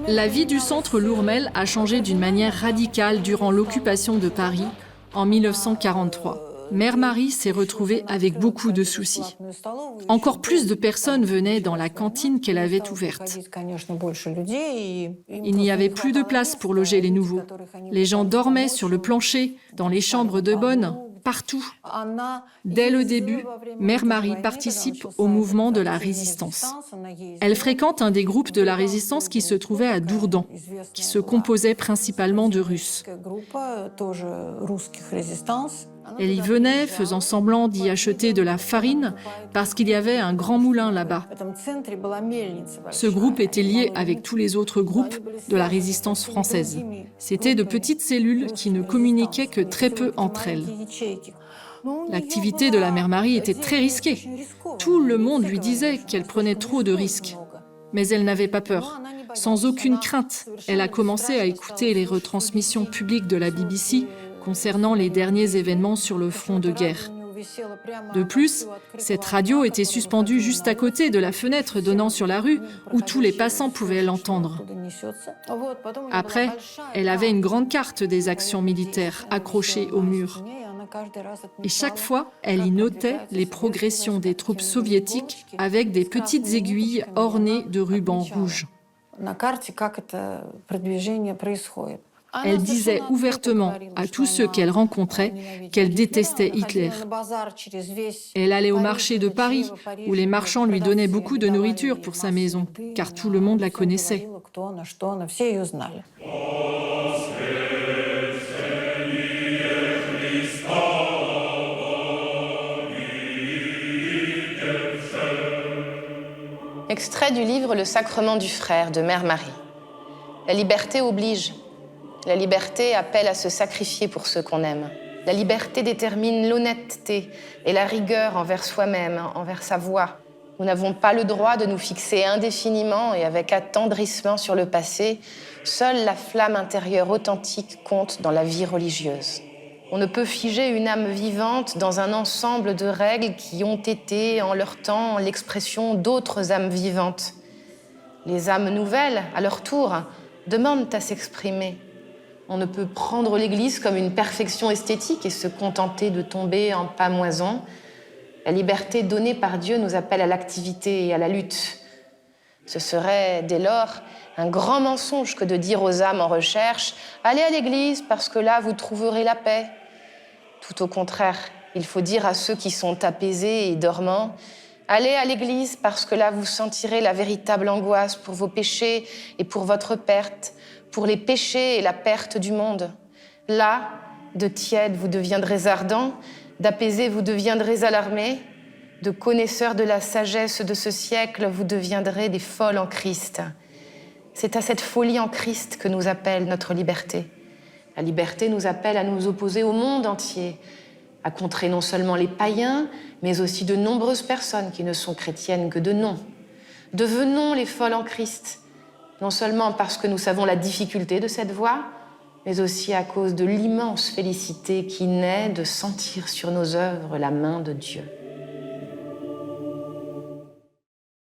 La vie du centre Lourmel a changé d'une manière radicale durant l'occupation de Paris en 1943. Mère Marie s'est retrouvée avec beaucoup de soucis. Encore plus de personnes venaient dans la cantine qu'elle avait ouverte. Il n'y avait plus de place pour loger les nouveaux. Les gens dormaient sur le plancher, dans les chambres de bonne, partout. Dès le début, Mère Marie participe au mouvement de la résistance. Elle fréquente un des groupes de la résistance qui se trouvait à Dourdan, qui se composait principalement de Russes. Elle y venait, faisant semblant d'y acheter de la farine, parce qu'il y avait un grand moulin là-bas. Ce groupe était lié avec tous les autres groupes de la résistance française. C'étaient de petites cellules qui ne communiquaient que très peu entre elles. L'activité de la Mère Marie était très risquée. Tout le monde lui disait qu'elle prenait trop de risques. Mais elle n'avait pas peur. Sans aucune crainte, elle a commencé à écouter les retransmissions publiques de la BBC concernant les derniers événements sur le front de guerre. De plus, cette radio était suspendue juste à côté de la fenêtre donnant sur la rue où tous les passants pouvaient l'entendre. Après, elle avait une grande carte des actions militaires accrochée au mur. Et chaque fois, elle y notait les progressions des troupes soviétiques avec des petites aiguilles ornées de rubans rouges. Elle disait ouvertement à tous ceux qu'elle rencontrait qu'elle détestait Hitler. Elle allait au marché de Paris, où les marchands lui donnaient beaucoup de nourriture pour sa maison, car tout le monde la connaissait. Extrait du livre Le Sacrement du Frère de Mère Marie. La liberté oblige. La liberté appelle à se sacrifier pour ceux qu'on aime. La liberté détermine l'honnêteté et la rigueur envers soi-même, envers sa voix. Nous n'avons pas le droit de nous fixer indéfiniment et avec attendrissement sur le passé. Seule la flamme intérieure authentique compte dans la vie religieuse. On ne peut figer une âme vivante dans un ensemble de règles qui ont été, en leur temps, l'expression d'autres âmes vivantes. Les âmes nouvelles, à leur tour, demandent à s'exprimer. On ne peut prendre l'Église comme une perfection esthétique et se contenter de tomber en pâmoison. La liberté donnée par Dieu nous appelle à l'activité et à la lutte. Ce serait, dès lors, un grand mensonge que de dire aux âmes en recherche « Allez à l'Église parce que là, vous trouverez la paix ». Tout au contraire, il faut dire à ceux qui sont apaisés et dormants « Allez à l'Église parce que là, vous sentirez la véritable angoisse pour vos péchés et pour votre perte, pour les péchés et la perte du monde. Là, de tiède, vous deviendrez ardents, d'apaisés, vous deviendrez alarmés, de connaisseurs de la sagesse de ce siècle, vous deviendrez des folles en Christ. » C'est à cette folie en Christ que nous appelle notre liberté. La liberté nous appelle à nous opposer au monde entier, à contrer non seulement les païens, mais aussi de nombreuses personnes qui ne sont chrétiennes que de nom. Devenons les folles en Christ, non seulement parce que nous savons la difficulté de cette voie, mais aussi à cause de l'immense félicité qui naît de sentir sur nos œuvres la main de Dieu.